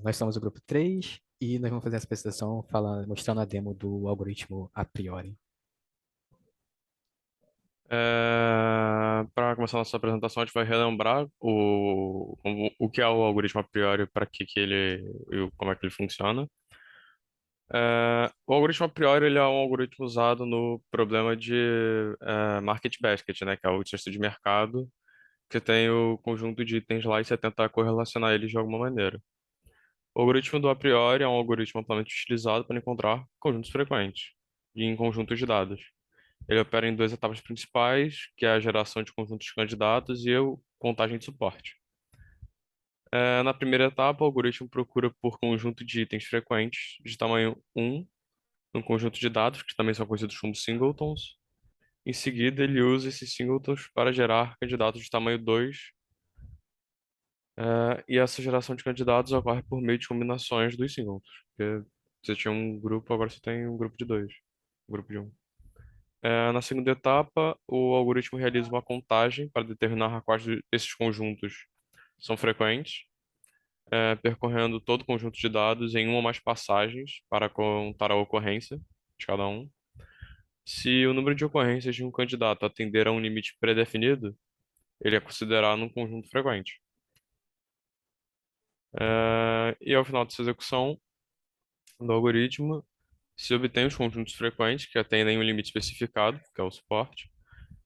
Nós somos o grupo 3 e nós vamos fazer essa apresentação mostrando a demo do algoritmo a priori. Para começar a nossa apresentação, a gente vai relembrar o que é o algoritmo a priori, para que ele e como é que ele funciona. O algoritmo a priori ele é um algoritmo usado no problema de market basket, né, que é o texto de mercado, que tem o conjunto de itens lá e você tenta correlacionar eles de alguma maneira. O algoritmo do a priori é um algoritmo amplamente utilizado para encontrar conjuntos frequentes e em conjuntos de dados. Ele opera em duas etapas principais, que é a geração de conjuntos de candidatos e a contagem de suporte. Na primeira etapa, o algoritmo procura por conjunto de itens frequentes de tamanho 1 no conjunto de dados, que também são conhecidos como singletons. Em seguida, ele usa esses singletons para gerar candidatos de tamanho 2, e essa geração de candidatos ocorre por meio de combinações dos singletons. Porque você tinha um grupo, agora você tem um grupo de dois, um grupo de um. Na segunda etapa, o algoritmo realiza uma contagem para determinar quais desses conjuntos são frequentes, percorrendo todo o conjunto de dados em uma ou mais passagens para contar a ocorrência de cada um. Se o número de ocorrências de um candidato atender a um limite pré-definido, ele é considerado um conjunto frequente. E ao final dessa execução do algoritmo, se obtém os conjuntos frequentes que atendem um limite especificado, que é o suporte.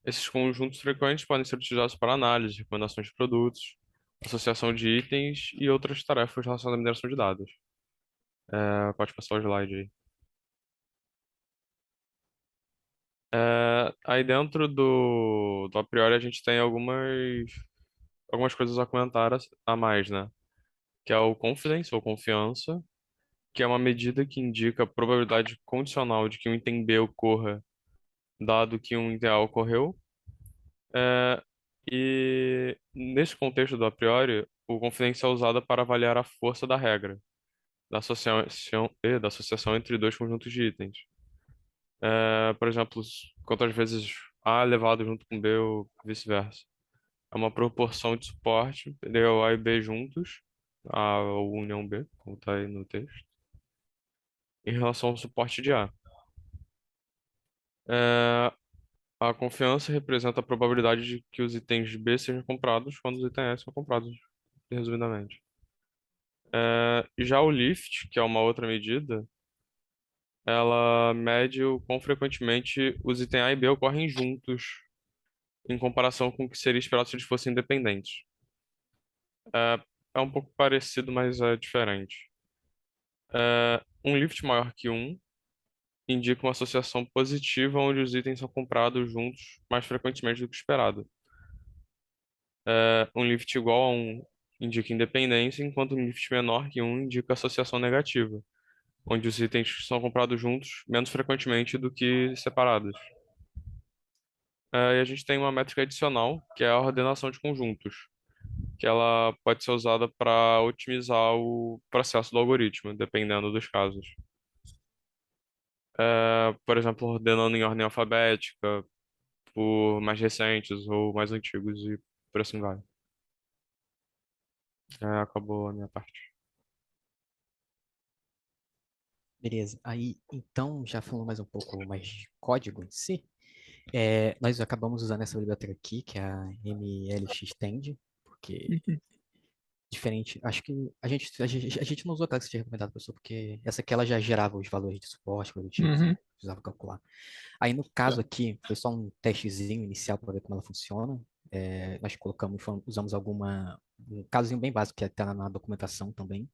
Esses conjuntos frequentes podem ser utilizados para análise, recomendações de produtos, associação de itens e outras tarefas relacionadas à mineração de dados. Pode passar o slide aí. Aí dentro do a priori a gente tem algumas coisas a comentar a mais, né? Que é o confidence ou confiança, que é uma medida que indica a probabilidade condicional de que um item B ocorra, dado que um item A ocorreu. É, e nesse contexto do a priori, o confidence é usado para avaliar a força da regra, da associação entre dois conjuntos de itens. Por exemplo, quantas vezes A é levado junto com B ou vice-versa. É uma proporção de suporte, entendeu? A e B juntos, A ou união B, como está aí no texto, em relação ao suporte de A. É, a confiança representa a probabilidade de que os itens B sejam comprados quando os itens A são comprados, resumidamente. Já o lift, que é uma outra medida, ela mede o quão frequentemente os itens A e B ocorrem juntos, em comparação com o que seria esperado se eles fossem independentes. É, é um pouco parecido, mas é diferente. Um lift maior que um indica uma associação positiva onde os itens são comprados juntos mais frequentemente do que esperado. Um lift igual a um indica independência, enquanto um lift menor que um indica associação negativa, onde os itens são comprados juntos menos frequentemente do que separados. E a gente tem uma métrica adicional, que é a ordenação de conjuntos, que ela pode ser usada para otimizar o processo do algoritmo, dependendo dos casos. Por exemplo, ordenando em ordem alfabética, por mais recentes ou mais antigos e por assim vai. Acabou a minha parte. Beleza. Aí, então, já falando mais um pouco mais de código em si, nós acabamos usando essa biblioteca aqui, que é a MLXtend, porque diferente, acho que a gente não usou aquela que você tinha recomendado, professor, porque essa aqui ela já gerava os valores de suporte, coisa do tipo, você Uhum. precisava calcular. Aí, no caso aqui, foi só um testezinho inicial para ver como ela funciona. Nós usamos um casozinho bem básico que está na documentação também,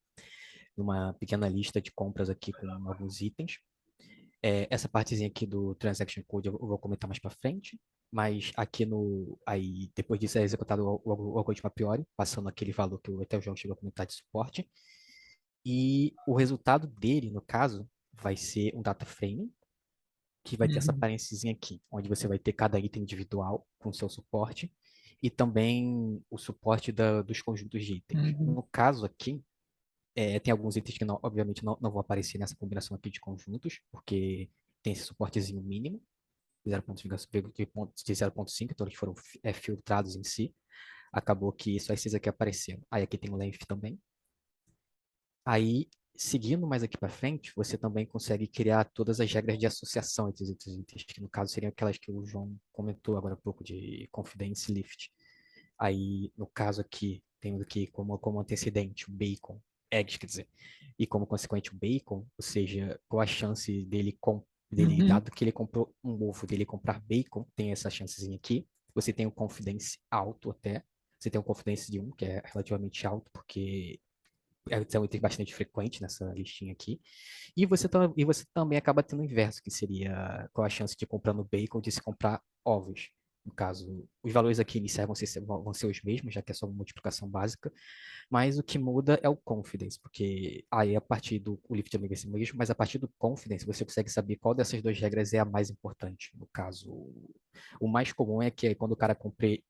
numa pequena lista de compras aqui com alguns itens. Essa partezinha aqui do Transaction Code eu vou comentar mais para frente, mas aqui aí depois disso é executado o algoritmo a priori, passando aquele valor que até o João chegou a comentar de suporte, e o resultado dele, no caso, vai ser um data frame, que vai ter essa Uhum. aparênciazinha aqui, onde você vai ter cada item individual com seu suporte, e também o suporte dos conjuntos de itens. Uhum. No caso aqui, tem alguns itens que, obviamente, não vão aparecer nessa combinação aqui de conjuntos, porque tem esse suportezinho mínimo, de 0.5, então eles foram filtrados em si. Acabou que só esses aqui apareceram. Aí aqui tem o length também. Aí, seguindo mais aqui para frente, você também consegue criar todas as regras de associação entre os itens, que no caso seriam aquelas que o João comentou agora há pouco, de confidence lift. Aí, no caso aqui, temos aqui como antecedente o bacon, eggs, quer dizer, e como consequente o bacon, ou seja, qual a chance dele, Uhum. dado que ele comprou um ovo, dele comprar bacon, tem essa chancezinha aqui. Você tem um confidence alto até, você tem um confidence de 1, que é relativamente alto, porque é um item bastante frequente nessa listinha aqui. E você também acaba tendo o inverso, que seria qual a chance de comprar no bacon de se comprar ovos. No caso, os valores aqui iniciais vão ser os mesmos, já que é só uma multiplicação básica, mas o que muda é o confidence, porque aí a partir do o lift também vai ser o mesmo, mas a partir do confidence você consegue saber qual dessas duas regras é a mais importante. No caso, o mais comum é que quando o cara compre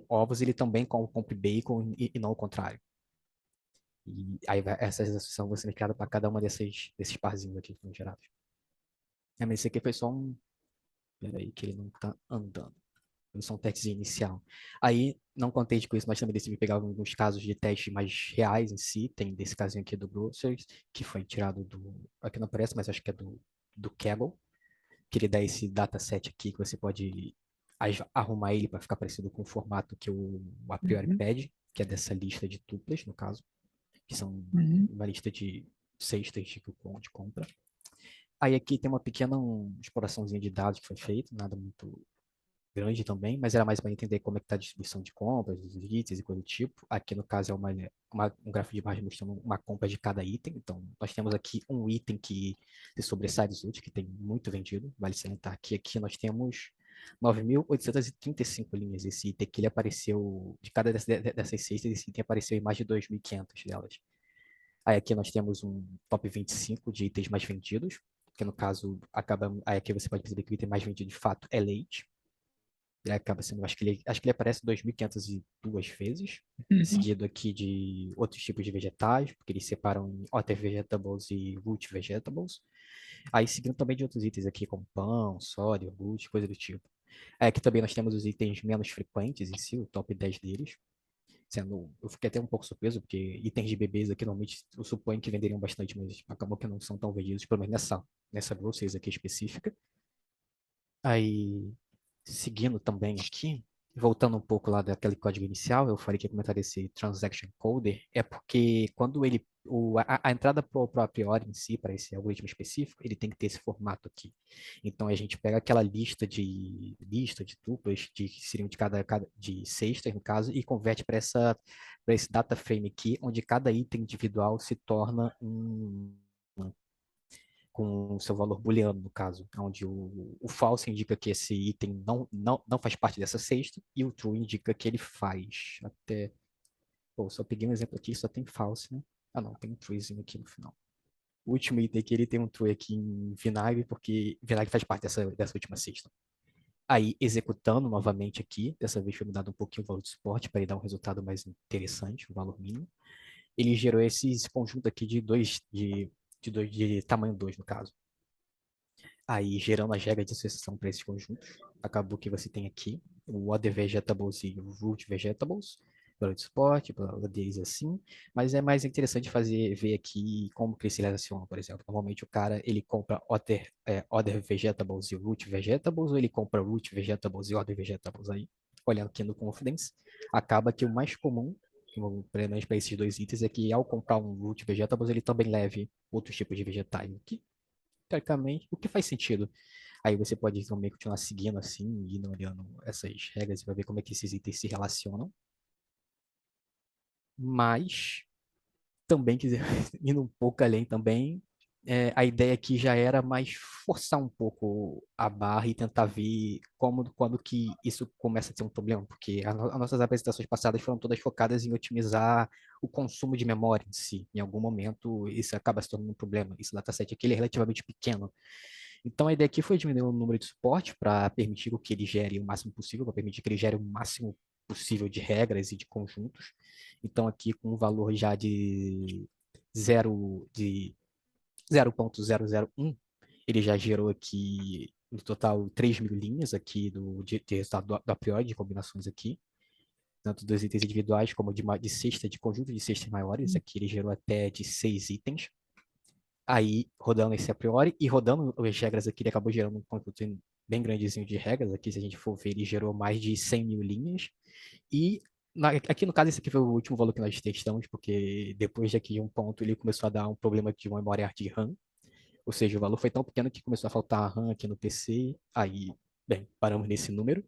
ovos, ele também compre bacon e não o contrário. E aí essa associação vai ser criada para cada uma desses parzinhos aqui que foram gerados. Mas esse aqui foi só um. Peraí, que ele não tá andando. Foi só um teste inicial. Aí, não contente com isso, nós também decidimos pegar alguns casos de teste mais reais em si. Tem desse casinho aqui do Grocers, que foi tirado do. Aqui não aparece, mas acho que é do Kaggle, que ele dá esse dataset aqui que você pode arrumar ele para ficar parecido com o formato que o a priori Uhum. pede, que é dessa lista de tuplas, no caso, que são Uhum. uma lista de cestas de compra. Aí aqui tem uma pequena exploraçãozinha de dados que foi feita, nada muito grande também, mas era mais para entender como é que está a distribuição de compras, dos itens e coisa do tipo. Aqui no caso é um gráfico de margem mostrando uma compra de cada item. Então nós temos aqui um item que se sobressai dos outros, que tem muito vendido, vale salientar que aqui nós temos 9.835 linhas. Esse item aqui ele apareceu, de cada dessas cestas, esse item apareceu em mais de 2.500 delas. Aí aqui nós temos um top 25 de itens mais vendidos, que no caso acaba. Aí aqui você pode perceber que o item mais vendido de fato é leite. Ele acaba sendo, acho que ele aparece 2.502 vezes, Uhum. seguido aqui de outros tipos de vegetais, porque eles separam em Other Vegetables e Root Vegetables. Aí seguindo também de outros itens aqui, como pão, soda, iogurte, coisa do tipo. Aí aqui também nós temos os itens menos frequentes em si, o top 10 deles. Eu fiquei até um pouco surpreso, porque itens de bebês aqui normalmente eu suponho que venderiam bastante, mas acabou que não são tão vendidos, pelo menos nessa groceries aqui específica. Aí, seguindo também aqui, voltando um pouco lá daquele código inicial, eu falei que ia comentar esse transaction coder, é porque quando a entrada pro a priori em si, para esse algoritmo específico, ele tem que ter esse formato aqui. Então a gente pega aquela lista de tuplas, que seriam de cestas, no caso, e converte para esse data frame aqui, onde cada item individual se torna com o seu valor booleano, no caso, onde o false indica que esse item não faz parte dessa cesta e o true indica que ele faz. Até, pô, só peguei um exemplo aqui, só tem false, né? Ah, não, tem um truezinho aqui no final. O último item aqui, ele tem um true aqui em vinagre, porque vinagre faz parte dessa última cesta. Aí, executando novamente aqui, dessa vez foi mudado um pouquinho o valor de suporte para ele dar um resultado mais interessante, o valor mínimo. Ele gerou esse conjunto aqui de tamanho 2 no caso. Aí, gerando as regras de associação para esses conjuntos, acabou que você tem aqui o Other Vegetables e o Root Vegetables, pelo de suporte, pela deles assim, mas é mais interessante ver aqui como que eles se relacionam, por exemplo. Normalmente o cara, ele compra Other Vegetables e Root Vegetables, ou ele compra Root Vegetables e Other Vegetables aí, olhando aqui no Confidence, acaba que o mais comum, pelo menos para esses dois itens, é que ao comprar um Root Vegetables, ele também leve outros tipos de vegetais aqui teoricamente, o que faz sentido. Aí você pode também continuar seguindo assim, e olhando essas regras para ver como é que esses itens se relacionam. Mas também quiser indo um pouco além também, a ideia aqui já era mais forçar um pouco a barra e tentar ver quando que isso começa a ser um problema, porque as nossas apresentações passadas foram todas focadas em otimizar o consumo de memória em si. Em algum momento isso acaba se tornando um problema. Esse dataset aqui ele é relativamente pequeno. Então a ideia aqui foi diminuir o número de suporte para permitir que ele gere o máximo possível, para permitir que ele gere o máximo possível de regras e de conjuntos. Então aqui com um valor já de 0.001, ele já gerou aqui no total 3.000 linhas aqui de resultado do a priori de combinações aqui. tanto dos itens individuais como de cesta, de conjunto de cestas maiores. Aqui ele gerou até de 6 itens. Aí, rodando esse a priori, e rodando as regras aqui, ele acabou gerando um conjunto bem grandezinho de regras. Aqui, se a gente for ver, ele gerou mais de 100 mil linhas. E aqui, no caso, esse aqui foi o último valor que nós testamos, porque depois daqui de um ponto, ele começou a dar um problema de memória de RAM. Ou seja, o valor foi tão pequeno que começou a faltar RAM aqui no PC. Aí, bem, paramos nesse número.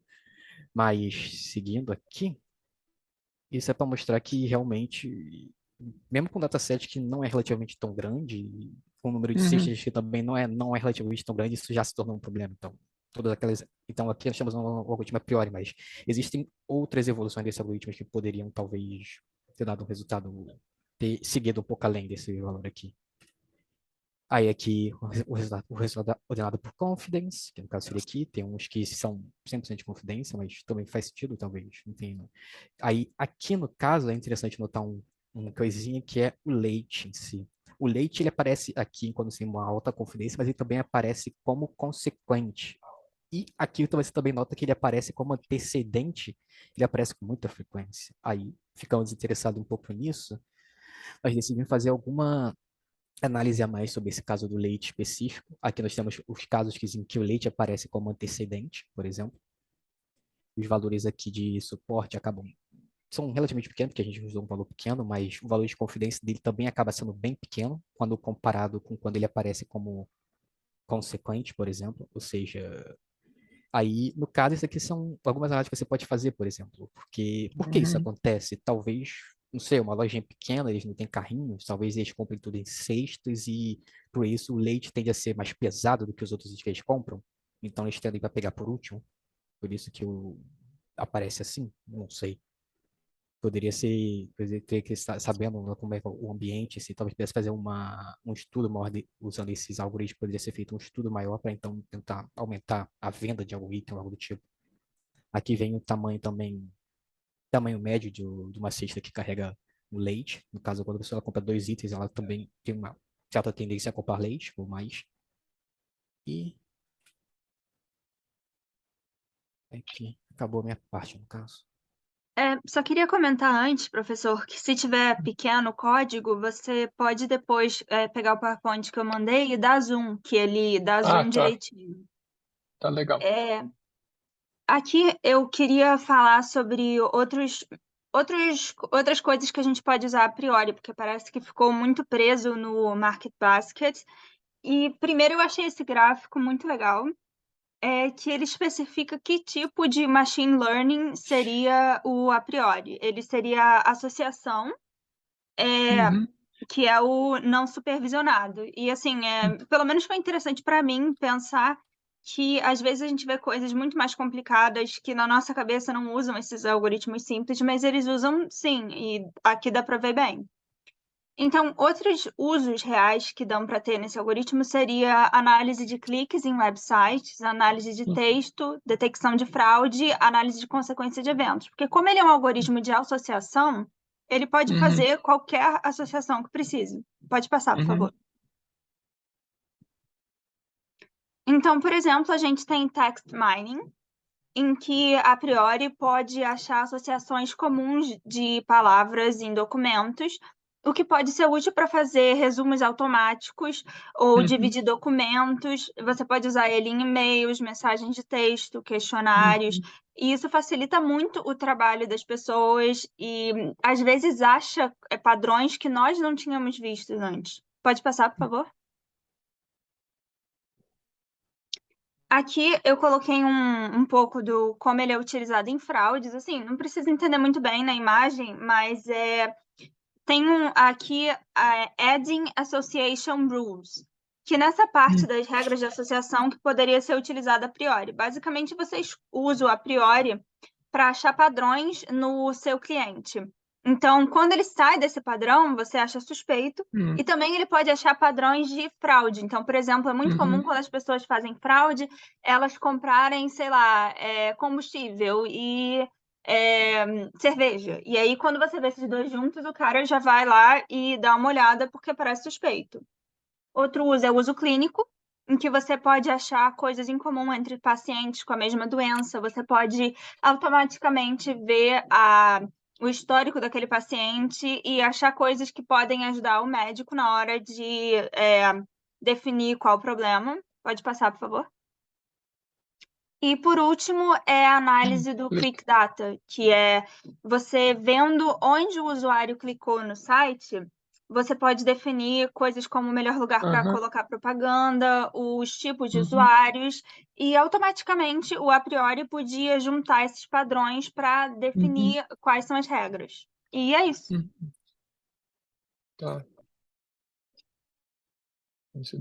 Mas, seguindo aqui, isso é para mostrar que realmente, mesmo com um dataset que não é relativamente tão grande, com o número de Uhum. cestas que também não é relativamente tão grande, isso já se tornou um problema. Então, todas aquelas. Então, aqui nós temos um algoritmo a priori, mas existem outras evoluções desse algoritmo que poderiam talvez ter dado um resultado, ter seguido um pouco além desse valor aqui. Aí aqui o resultado ordenado por confidence, que no caso seria aqui, tem uns que são 100% de confidência, mas também faz sentido, talvez, enfim. Aí aqui no caso é interessante notar uma coisinha que é o late em si. O late ele aparece aqui quando tem uma alta confidência, mas ele também aparece como consequente. E aqui você também nota que ele aparece como antecedente, ele aparece com muita frequência. Aí ficamos interessados um pouco nisso, nós decidimos fazer alguma análise a mais sobre esse caso do leite específico. Aqui nós temos os casos em que o leite aparece como antecedente, por exemplo. Os valores aqui de suporte são relativamente pequenos, porque a gente usou um valor pequeno, mas o valor de confidência dele também acaba sendo bem pequeno quando comparado com quando ele aparece como consequente, por exemplo. Ou seja, aí, no caso, isso aqui são algumas análises que você pode fazer, por exemplo. Por que isso Uhum. acontece? Talvez, não sei, uma lojinha pequena, eles não têm carrinhos, talvez eles comprem tudo em cestos e, por isso, o leite tende a ser mais pesado do que os outros itens que eles compram. Então, eles tendem a pegar por último. Por isso que aparece assim, não sei. Poderia ser, ter que estar sabendo, né, como é o ambiente, se talvez pudesse fazer um estudo maior usando esses algoritmos, poderia ser feito um estudo maior para então tentar aumentar a venda de algum item ou algo do tipo. Aqui vem o tamanho também, tamanho médio de uma cesta que carrega o leite. No caso, quando a pessoa compra 2 itens, ela também tem uma certa tendência a comprar leite ou mais. E aqui acabou a minha parte, no caso. Só queria comentar antes, professor, que se tiver pequeno código, você pode depois pegar o PowerPoint que eu mandei e dar zoom, que ele dá Ah, zoom tá. direitinho. Tá legal. Aqui eu queria falar sobre outras coisas que a gente pode usar a priori, porque parece que ficou muito preso no Market Basket. E primeiro eu achei esse gráfico muito legal, que ele especifica que tipo de machine learning seria o a priori. Ele seria a associação, Uhum. que é o não supervisionado. E assim, pelo menos foi interessante para mim pensar que às vezes a gente vê coisas muito mais complicadas que na nossa cabeça não usam esses algoritmos simples, mas eles usam sim, e aqui dá para ver bem. Então, outros usos reais que dão para ter nesse algoritmo seria análise de cliques em websites, análise de texto, detecção de fraude, análise de consequência de eventos. Porque como ele é um algoritmo de associação, ele pode Uhum. fazer qualquer associação que precise. Pode passar, por Uhum. favor. Então, por exemplo, a gente tem text mining, em que, a priori, pode achar associações comuns de palavras em documentos, o que pode ser útil para fazer resumos automáticos ou Uhum. dividir documentos. Você pode usar ele em e-mails, mensagens de texto, questionários, Uhum. e isso facilita muito o trabalho das pessoas e, às vezes, acha padrões que nós não tínhamos visto antes. Pode passar, por favor? Aqui eu coloquei um pouco do como ele é utilizado em fraudes. Assim, não precisa entender muito bem na imagem, mas tem aqui Adding Association Rules, que nessa parte Uhum. das regras de associação que poderia ser utilizada a priori. Basicamente, vocês usam a priori para achar padrões no seu cliente. Então, quando ele sai desse padrão, você acha suspeito. E Uhum. também ele pode achar padrões de fraude. Então, por exemplo, é muito comum Uhum. quando as pessoas fazem fraude, elas comprarem, sei lá, combustível e cerveja. E aí, quando você vê esses dois juntos, o cara já vai lá e dá uma olhada porque parece suspeito. Outro uso é o uso clínico. em que você pode achar coisas em comum entre pacientes com a mesma doença, você pode automaticamente ver o histórico daquele paciente e achar coisas que podem ajudar o médico na hora de definir qual o problema. Pode passar, por favor. E por último é a análise do Click Data, que é você vendo onde o usuário clicou no site, você pode definir coisas como o melhor lugar para colocar propaganda, os tipos de usuários, e automaticamente o a priori podia juntar esses padrões para definir quais são as regras. E é isso. Tá. Isso